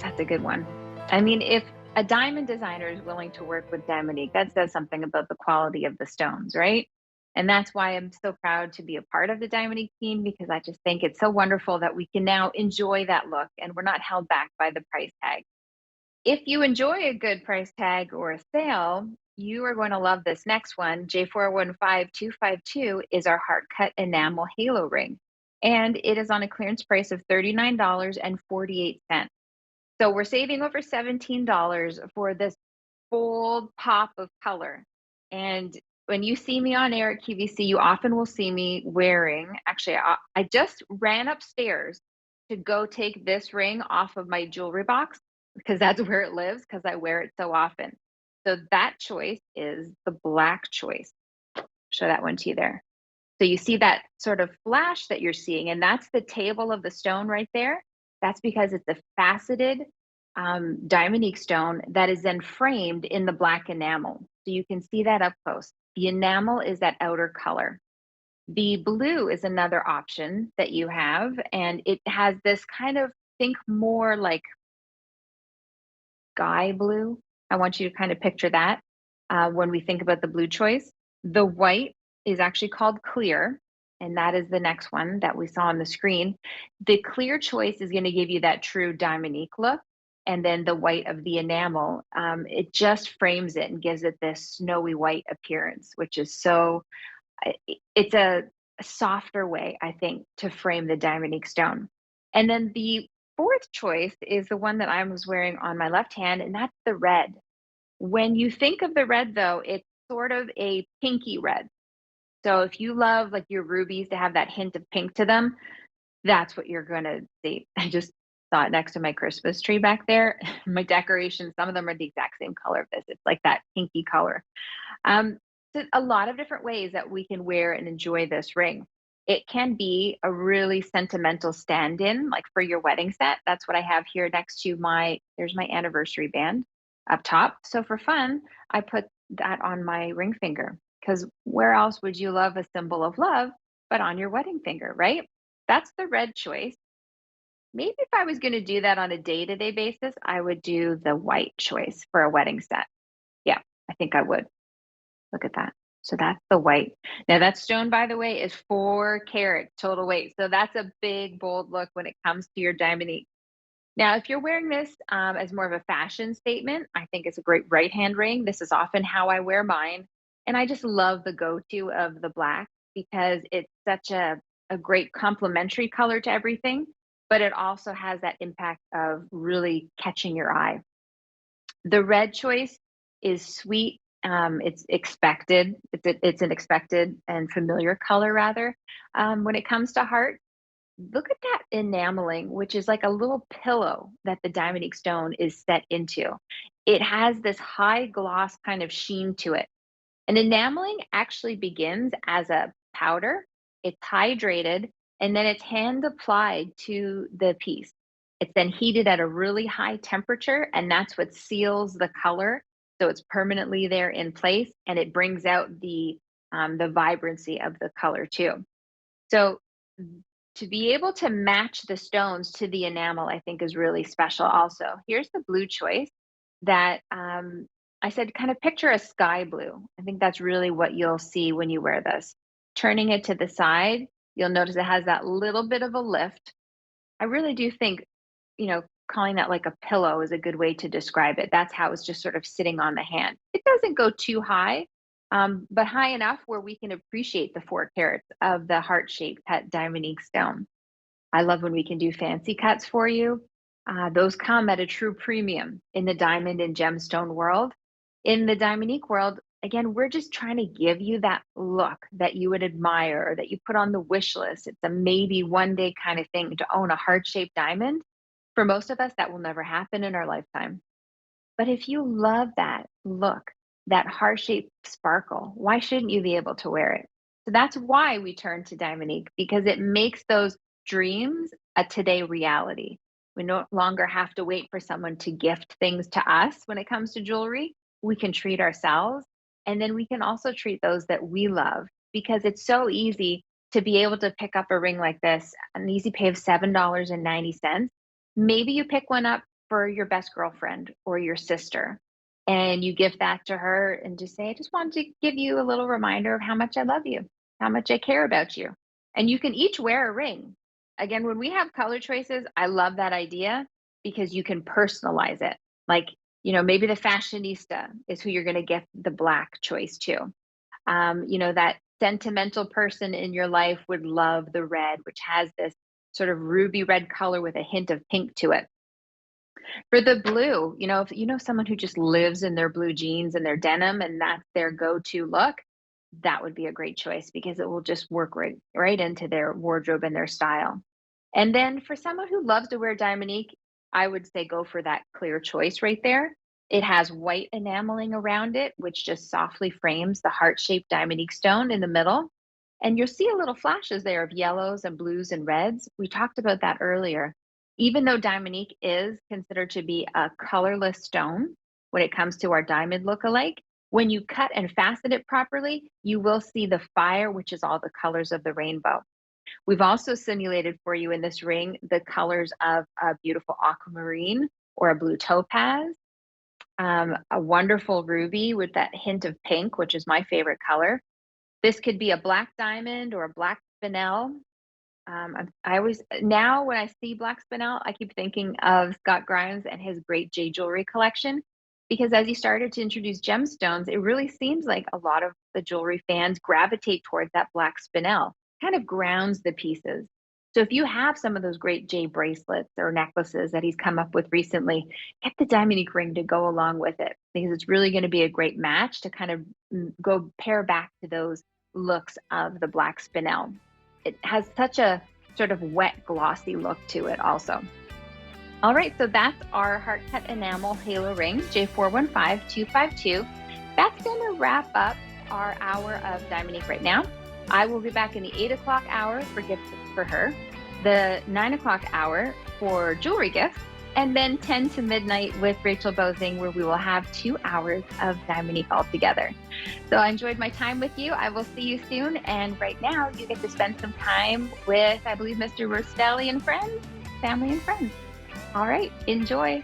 That's a good one. I mean, if a diamond designer is willing to work with Diamonique, that says something about the quality of the stones, right? And that's why I'm so proud to be a part of the Diamonique team because I just think it's so wonderful that we can now enjoy that look and we're not held back by the price tag. If you enjoy a good price tag or a sale, you are going to love this next one. J415252 is our heart cut enamel halo ring. And it is on a clearance price of $39.48. So we're saving over $17 for this bold pop of color. And when you see me on air at QVC, you often will see me wearing, actually, I just ran upstairs to go take this ring off of my jewelry box because that's where it lives because I wear it so often. So that choice is the black choice. Show that one to you there. So you see that sort of flash that you're seeing, and that's the table of the stone right there. That's because it's a faceted Diamonique stone that is then framed in the black enamel. So you can see that up close. The enamel is that outer color. The blue is another option that you have, and it has this kind of think more like sky blue. I want you to kind of picture that when we think about the blue choice. The white is actually called clear, and that is the next one that we saw on the screen. The clear choice is going to give you that true Diamonique look. And then the white of the enamel, it just frames it and gives it this snowy white appearance, which is so, it's a softer way, I think, to frame the Diamonique stone. And then the fourth choice is the one that I was wearing on my left hand, and that's the red. When you think of the red, though, it's sort of a pinky red. So if you love like your rubies to have that hint of pink to them, that's what you're gonna see. I just saw it next to my Christmas tree back there. My decorations, some of them are the exact same color of this. It's like that pinky color. So a lot of different ways that we can wear and enjoy this ring. It can be a really sentimental stand-in, like for your wedding set. That's what I have here next to there's my anniversary band up top. So for fun, I put that on my ring finger because where else would you love a symbol of love but on your wedding finger, right? That's the red choice. Maybe if I was going to do that on a day-to-day basis, I would do the white choice for a wedding set. Yeah, I think I would. Look at that. So that's the white. Now that stone, by the way, is 4 carat total weight. So that's a big, bold look when it comes to your Diamonique. Now, if you're wearing this as more of a fashion statement, I think it's a great right hand ring. This is often how I wear mine. And I just love the go to of the black because it's such a great complementary color to everything, but it also has that impact of really catching your eye. The red choice is sweet. It's expected. It's an expected and familiar color rather. When it comes to heart, look at that enameling, which is like a little pillow that the Diamonique stone is set into. It has this high gloss kind of sheen to it. And enameling actually begins as a powder. It's hydrated and then it's hand applied to the piece. It's then heated at a really high temperature, and that's what seals the color. So it's permanently there in place, and it brings out the vibrancy of the color too. So to be able to match the stones to the enamel, I think is really special. Also, here's the blue choice that I said, kind of picture a sky blue. I think that's really what you'll see when you wear this. Turning it to the side, you'll notice it has that little bit of a lift. I really do think, calling that like a pillow is a good way to describe it. That's how it's just sort of sitting on the hand. It doesn't go too high, but high enough where we can appreciate the 4 carats of the heart shaped cut Diamonique stone. I love when we can do fancy cuts for you. Those come at a true premium in the diamond and gemstone world. In the Diamonique world, again, we're just trying to give you that look that you would admire or that you put on the wish list. It's a maybe one day kind of thing to own a heart shaped diamond. For most of us, that will never happen in our lifetime. But if you love that look, that heart shaped sparkle, why shouldn't you be able to wear it? So that's why we turn to Diamonique because it makes those dreams a today reality. We no longer have to wait for someone to gift things to us when it comes to jewelry. We can treat ourselves, and then we can also treat those that we love because it's so easy to be able to pick up a ring like this, an easy pay of $7.90. Maybe you pick one up for your best girlfriend or your sister. And you give that to her and just say, I just wanted to give you a little reminder of how much I love you, how much I care about you. And you can each wear a ring. Again, when we have color choices, I love that idea because you can personalize it. Like, maybe the fashionista is who you're going to get the black choice to. That sentimental person in your life would love the red, which has this sort of ruby red color with a hint of pink to it. For the blue, if you know someone who just lives in their blue jeans and their denim and that's their go-to look, that would be a great choice because it will just work right into their wardrobe and their style. And then for someone who loves to wear Diamonique, I would say go for that clear choice right there. It has white enameling around it, which just softly frames the heart-shaped Diamonique stone in the middle. And you'll see a little flashes there of yellows and blues and reds. We talked about that earlier. Even though Diamonique is considered to be a colorless stone when it comes to our diamond lookalike, when you cut and fasten it properly, you will see the fire, which is all the colors of the rainbow. We've also simulated for you in this ring the colors of a beautiful aquamarine or a blue topaz, a wonderful ruby with that hint of pink, which is my favorite color. This could be a black diamond or a black spinel. I always now when I see black spinel, I keep thinking of Scott Grimes and his great jade jewelry collection, because as he started to introduce gemstones, it really seems like a lot of the jewelry fans gravitate towards that black spinel, kind of grounds the pieces. So if you have some of those great jade bracelets or necklaces that he's come up with recently, get the Diamonique ring to go along with it because it's really going to be a great match to kind of go pair back to those looks of the black spinel. It has such a sort of wet, glossy look to it also. All right, so that's our heart cut enamel halo ring, J415252. That's going to wrap up our hour of Diamonique right now. I will be back in the 8 o'clock hour for gifts for her, the 9 o'clock hour for jewelry gifts, and then 10 to midnight with Rachel Bozing, where we will have 2 hours of Diamonique all together. So I enjoyed my time with you. I will see you soon. And right now, you get to spend some time with, I believe, Mr. Rostelli and friends, family and friends. All right, enjoy.